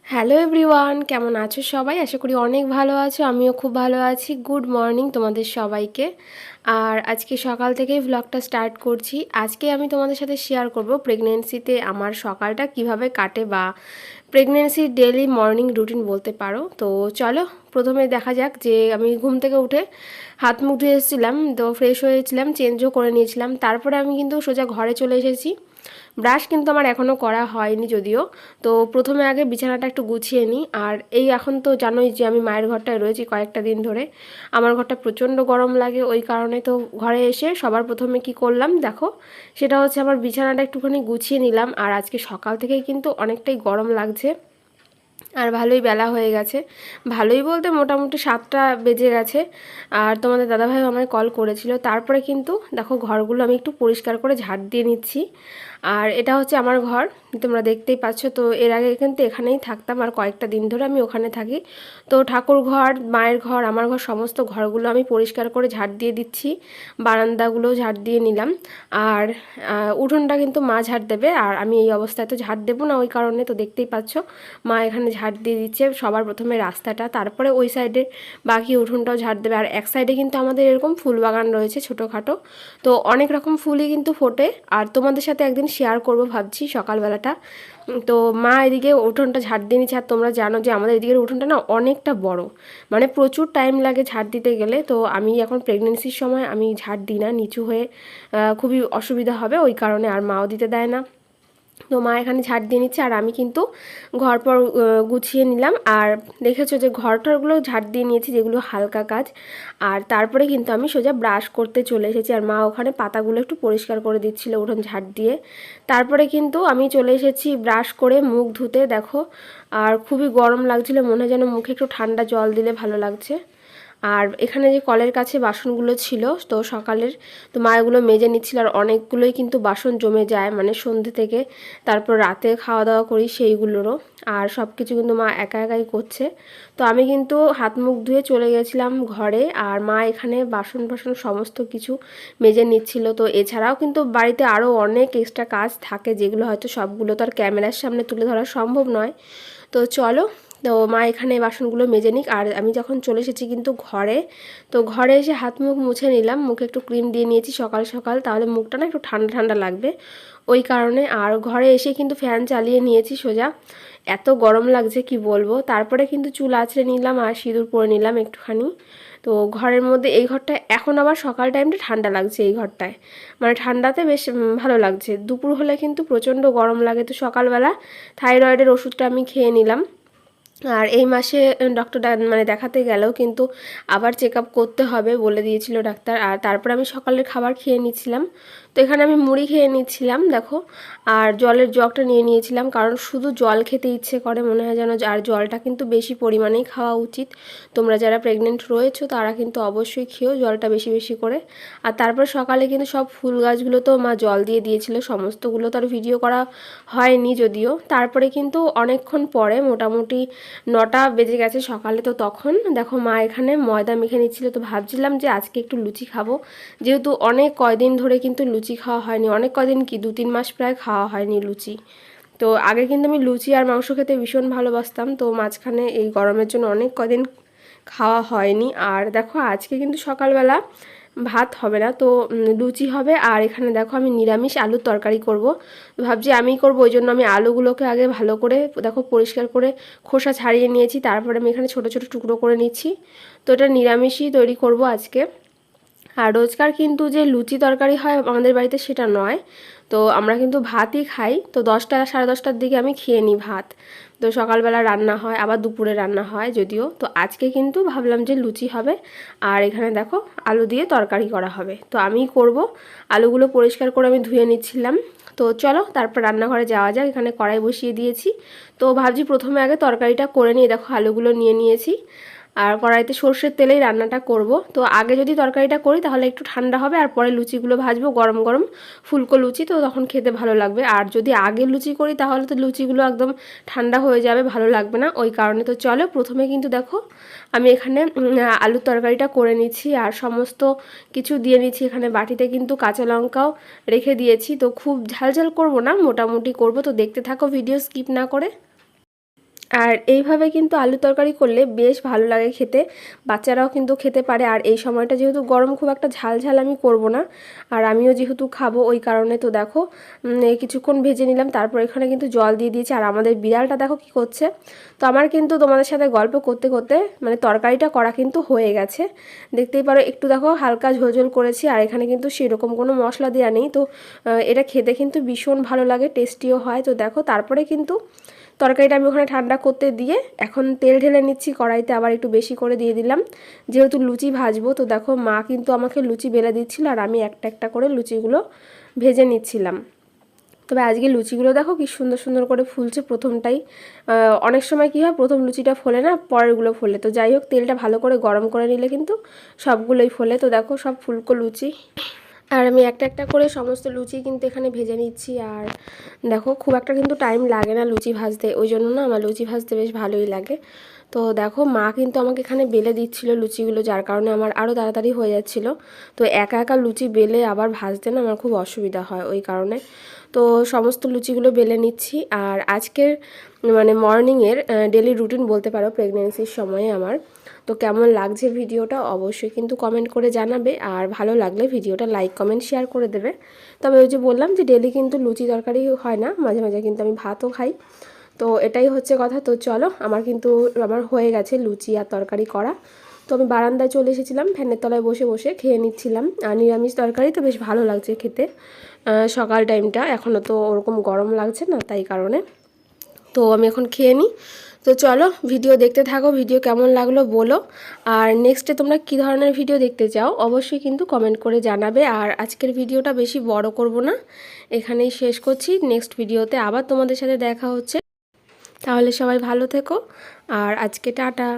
Hello everyone, কেমন আছো সবাই? আশা করি অনেক ভালো আছো। আমিও খুব ভালো আছি। গুড মর্নিং তোমাদের সবাইকে। আর আজকে সকাল থেকেই ভ্লগটা স্টার্ট করছি। আজকে আমি তোমাদের সাথে শেয়ার করব প্রেগনেন্সিতে আমার সকালটা কিভাবে কাটে বা প্রেগনেন্সির ডেইলি মর্নিং রুটিন বলতে পারো। তো চলো প্রথমে দেখা যাক যে আমি ঘুম থেকে উঠে হাত মুখ ধুয়ে এসেছিলাম, তো ফ্রেশ হয়েছিলাম, চেঞ্জও করে নিয়েছিলাম। তারপরে আমি কিন্তু সোজা ঘরে চলে এসেছি। ব্রাশ কিন্তু আমার এখনও করা হয়নি যদিও। তো প্রথমে আগে বিছানাটা একটু গুছিয়ে নিই। আর এই এখন তো জানোই যে আমি মায়ের ঘরটায় রয়েছি কয়েকটা দিন ধরে। আমার ঘরটা প্রচণ্ড গরম লাগে, ওই কারণে তো ঘরে এসে সবার প্রথমে কি করলাম দেখো, সেটা হচ্ছে আমার বিছানাটা একটুখানি গুছিয়ে নিলাম। আর আজকে সকাল থেকেই কিন্তু অনেকটাই গরম লাগছে, আর ভালোই বেলা হয়ে গেছে। ভালোই বলতে মোটামুটি 7টা বেজে গেছে। আর তোমাদের দাদাভাই আমায় কল করেছিল। তারপরে কিন্তু দেখো ঘরগুলো আমি একটু পরিষ্কার করে ঝাড় দিয়ে নিচ্ছি। আর এটা হচ্ছে আমার ঘর, তোমরা দেখতেই পাচ্ছ। তো এর আগে কিন্তু এখানেই থাকতাম, আর কয়েকটা দিন ধরে আমি ওখানে থাকি। তো ঠাকুর ঘর, মায়ের ঘর, আমার ঘর, সমস্ত ঘরগুলো আমি পরিষ্কার করে ঝাড় দিয়ে দিচ্ছি। বারান্দাগুলো ঝাড় দিয়ে নিলাম। আর উঠোনটা কিন্তু মা ঝাড় দেবে, আর আমি এই অবস্থায় তো ঝাড় দেবো না, ওই কারণে তো দেখতেই পাচ্ছ মা এখানে ঝাড় দিয়ে দিচ্ছে সবার প্রথমে রাস্তাটা, তারপরে ওই সাইডে বাকি উঠোনটাও ঝাড় দেবে। আর এক সাইডে কিন্তু আমাদের এরকম ফুল বাগান রয়েছে ছোটোখাটো, তো অনেক রকম ফুলই কিন্তু ফোটে। আর তোমাদের সাথে একদিন শেয়ার করব ভাবছি সকালবেলাটা। তো মা এদিকে উঠোনটা ঝাড় দিয়ে নিচ্ছে। আর তোমরা জানো যে আমাদের এদিকের উঠোনটা না অনেকটা বড়, মানে প্রচুর টাইম লাগে ঝাড় দিতে গেলে। তো আমি এখন প্রেগনেন্সির সময় আমি ঝাড় দিই না, নিচু হয়ে খুবই অসুবিধা হবে, ওই কারণে আর মাও দিতে দেয় না। তো মা এখানে ঝাড় দিয়ে নিচ্ছে, আর আমি কিন্তু ঘর পর গুছিয়ে নিলাম। আর দেখেছো যে ঘরটরগুলো ঝাড় দিয়ে নিয়েছি, যেগুলো হালকা কাজ। আর তারপরে কিন্তু আমি সোজা ব্রাশ করতে চলে এসেছি, আর মা ওখানে পাতাগুলো একটু পরিষ্কার করে দিচ্ছিল উঠোন ঝাড় দিয়ে। তারপরে কিন্তু আমি চলে এসেছি ব্রাশ করে মুখ ধুতে, দেখো। আর খুবই গরম লাগছিল, মনে হয় যেন মুখে একটু ঠান্ডা জল দিলে ভালো লাগছে। আর এখানে যে কলের কাছে বাসনগুলো ছিল তো সকালের, তো মা এগুলো মেজে নিচ্ছিল। আর অনেকগুলোই কিন্তু বাসন জমে যায়, মানে সন্ধ্যে থেকে তারপর রাতে খাওয়া দাওয়া করি সেইগুলোরও। আর সব কিছু কিন্তু মা একা একাই করছে। তো আমি কিন্তু হাত মুখ ধুয়ে চলে গেছিলাম ঘরে, আর মা এখানে বাসন বাসন সমস্ত কিছু মেজে নিচ্ছিল। তো এছাড়াও কিন্তু বাড়িতে আরও অনেক এক্সট্রা কাজ থাকে, যেগুলো হয়তো সবগুলো তো আর ক্যামেরার সামনে তুলে ধরা সম্ভব নয়। তো চলো, তো মা এখানে বাসনগুলো মেজে নিক। আর আমি যখন চলে এসেছি কিন্তু ঘরে, তো ঘরে এসে হাত মুখ মুছে নিলাম, মুখে একটু ক্রিম দিয়ে নিয়েছি সকাল সকাল, তাহলে মুখটা না একটু ঠান্ডা ঠান্ডা লাগবে, ওই কারণে। আর ঘরে এসে কিন্তু ফ্যান চালিয়ে নিয়েছি সোজা, এত গরম লাগছে কি বলবো। তারপরে কিন্তু চুল আঁচড়ে নিলাম আর সিঁদুর পরে নিলাম একটুখানি। তো ঘরের মধ্যে এই ঘরটায় এখন আবার সকাল টাইমটা ঠান্ডা লাগছে, এই ঘরটায় মানে ঠান্ডাতে বেশ ভালো লাগছে। দুপুর হলে কিন্তু প্রচণ্ড গরম লাগে। তো সকালবেলা থাইরয়েডের ওষুধটা আমি খেয়ে নিলাম। আর এই মাসে ডক্টর মানে দেখাতে গেলেও কিন্তু আবার চেক আপ করতে হবে বলে দিয়েছিল ডাক্তার। আর তারপর আমি সকালের খাবার খেয়ে নিচ্ছিলাম। তো এখানে আমি মুড়ি খেয়ে নিচ্ছিলাম দেখো, আর জলের জগটা নিয়ে নিয়েছিলাম, কারণ শুধু জল খেতে ইচ্ছে করে মনে হয় যেন। আর জলটা কিন্তু বেশি পরিমাণেই খাওয়া উচিত। তোমরা যারা প্রেগনেন্ট রয়েছো তারা কিন্তু অবশ্যই খেও জলটা বেশি বেশি করে। আর তারপর সকালে কিন্তু সব ফুল গাছগুলো তো মা জল দিয়ে দিয়েছিল, সমস্তগুলো তো আর ভিডিও করা হয়নি যদিও। তারপরে কিন্তু অনেকক্ষণ পরে মোটামুটি 9টা বেজে গেছে সকালে, তো তখন দেখো মা এখানে ময়দা মেখে নিচ্ছিল। তো ভাবছিলাম যে আজকে একটু লুচি খাবো, যেহেতু অনেক কয়দিন ধরে কিন্তু লুচি খাওয়া হয়নি, অনেক কয়দিন কি 2-3 মাস প্রায় খাওয়া হয়নি লুচি। তো আগে কিন্তু আমি লুচি আর মাংস খেতে ভীষণ ভালোবাসতাম, তো মাঝখানে এই গরমের জন্য অনেক কদিন খাওয়া হয়নি। আর দেখো আজকে কিন্তু সকালবেলা ভাত হবে না, তো লুচি হবে। আর এখানে দেখো আমি নিরামিষ আলুর তরকারি করব, ভাবছি আমি করব, ওই জন্য আমি আলুগুলোকে আগে ভালো করে দেখো পরিষ্কার করে খোসা ছাড়িয়ে নিয়েছি। তারপরে আমি এখানে ছোট ছোট টুকরো করে নিচ্ছি। তো এটা নিরামিষই তৈরি করব আজকে। আর রোজকার কিন্তু যে লুচি তরকারি হয় আমাদের বাড়িতে সেটা নয়, তো আমরা কিন্তু ভাতই খাই। তো 10টা 10:30টার দিকে আমি খেয়ে নিই ভাত। তো সকালবেলা রান্না হয়, আবার দুপুরে রান্না হয় যদিও। তো আজকে কিন্তু ভাবলাম যে লুচি হবে। আর এখানে দেখো আলু দিয়ে তরকারি করা হবে, তো আমিই করব। আলুগুলো পরিষ্কার করে আমি ধুয়ে নিচ্ছিলাম। তো চলো তারপর রান্নাঘরে যাওয়া যাক। এখানে কড়াই বসিয়ে দিয়েছি। তো ভাবছি প্রথমে আগে তরকারিটা করে নিয়ে, দেখো আলুগুলো নিয়ে নিয়েছি। আর কড়াইতে সর্ষের তেলেই রান্নাটা করব। তো আগে যদি তরকারিটা করি তাহলে একটু ঠান্ডা হবে, আর পরে লুচিগুলো ভাজবো গরম গরম ফুলকো লুচি, তো তখন খেতে ভালো লাগবে। আর যদি আগে লুচি করি তাহলে তো লুচিগুলো একদম ঠান্ডা হয়ে যাবে, ভালো লাগবে না, ওই কারণে। তো চলো প্রথমে কিন্তু দেখো আমি এখানে আলুর তরকারিটা করে নিচ্ছি, আর সমস্ত কিছু দিয়ে নিচ্ছি। এখানে বাটিতে কিন্তু কাঁচা লঙ্কাও রেখে দিয়েছি। তো খুব ঝাল ঝাল করব না, মোটামুটি করব। তো দেখতে থাকো ভিডিও স্কিপ না করে। আর এইভাবে কিন্তু আলু তরকারি করলে বেশ ভালো লাগে খেতে, বাচ্চারাও কিন্তু খেতে পারে। আর এই সময়টা যেহেতু গরম, খুব একটা ঝাল ঝাল আমি করব না, আর আমিও যেহেতু খাবো ওই কারণে। তো দেখো কিছুক্ষণ ভেজে নিলাম, তারপর এখানে কিন্তু জল দিয়ে দিয়েছি। আর আমাদের বিড়ালটা দেখো কি করছে। তো আমার কিন্তু তোমাদের সাথে গল্প করতে করতে মানে তরকারিটা করা কিন্তু হয়ে গেছে, দেখতেই পারো। একটু দেখো হালকা ঝোল করেছি, আর এখানে কিন্তু সেরকম কোনো মশলা দেওয়া নেই। তো এটা খেতে কিন্তু ভীষণ ভালো লাগে, টেস্টিও হয়। তো দেখো তারপরে কিন্তু তরকারিটা আমি ওখানে ঠান্ডা করতে দিয়ে এখন তেল ঢেলে নিচ্ছি কড়াইতে, আবার একটু বেশি করে দিয়ে দিলাম, যেহেতু লুচি ভাজবো। তো দেখো মা কিন্তু আমাকে লুচি বেলে দিচ্ছিল, আর আমি একটা একটা করে লুচিগুলো ভেজে নিচ্ছিলাম। তবে আজকে লুচিগুলো দেখো কি সুন্দর সুন্দর করে ফুলছে প্রথমটাই। অনেক সময় কী হয়, প্রথম লুচিটা ফোলে না, পরেরগুলো ফোলে। তো যাই হোক, তেলটা ভালো করে গরম করে নিলে কিন্তু সবগুলোই ফোলে। তো দেখো সব ফুলকো লুচি, আর আমি একটা একটা করে সমস্ত লুচি কিন্তু এখানে ভেজে নিচ্ছি। আর দেখো খুব একটা কিন্তু টাইম লাগে না লুচি ভাজতে, ওই জন্য না আমার লুচি ভাজতে বেশ ভালোই লাগে। তো দেখো মা কিন্তু আমাকে এখানে বেলে দিচ্ছিল লুচিগুলো, যার কারণে আমার আরও তাড়াতাড়ি হয়ে যাচ্ছিল। তো একা একা লুচি বেলে আবার ভাজতে না আমার খুব অসুবিধা হয়, ওই কারণে তো সমস্ত লুচিগুলো বেলে নিচ্ছি। আর আজকের মানে মর্নিংয়ের ডেলি রুটিন বলতে পারো প্রেগনেন্সির সময়ে আমার। তো কেমন লাগছে ভিডিওটা অবশ্যই কিন্তু কমেন্ট করে জানাবে, আর ভালো লাগলে ভিডিওটা লাইক কমেন্ট শেয়ার করে দেবে। তবে ওই যে বললাম যে ডেলি কিন্তু লুচি তরকারি হয় না, মাঝে মাঝে কিন্তু আমি ভাতও খাই। তো এটাই হচ্ছে কথা। তো চলো আমার হয়ে গেছে লুচি আর তরকারি করা। তো আমি বারান্দায় চলে এসেছিলাম, ফ্যানের তলায় বসে বসে খেয়ে নিচ্ছিলাম। আর নিরামিষ তরকারি তো বেশ ভালো লাগছে খেতে সকাল টাইমটা, এখনও তো ওরকম গরম লাগছে না, তাই কারণে। তো আমি এখন খেয়ে নিই। তো চলো ভিডিও দেখতে থাকো, ভিডিও কেমন লাগলো বলো। আর নেক্সটে তোমরা কী ধরনের ভিডিও দেখতে চাও অবশ্যই কিন্তু কমেন্ট করে জানাবে। আর আজকের ভিডিওটা বেশি বড় করব না, এখানেই শেষ করছি। নেক্সট ভিডিওতে আবার তোমাদের সাথে দেখা হচ্ছে। তাহলে সবাই ভালো থেকো, আর আজকে টাটা।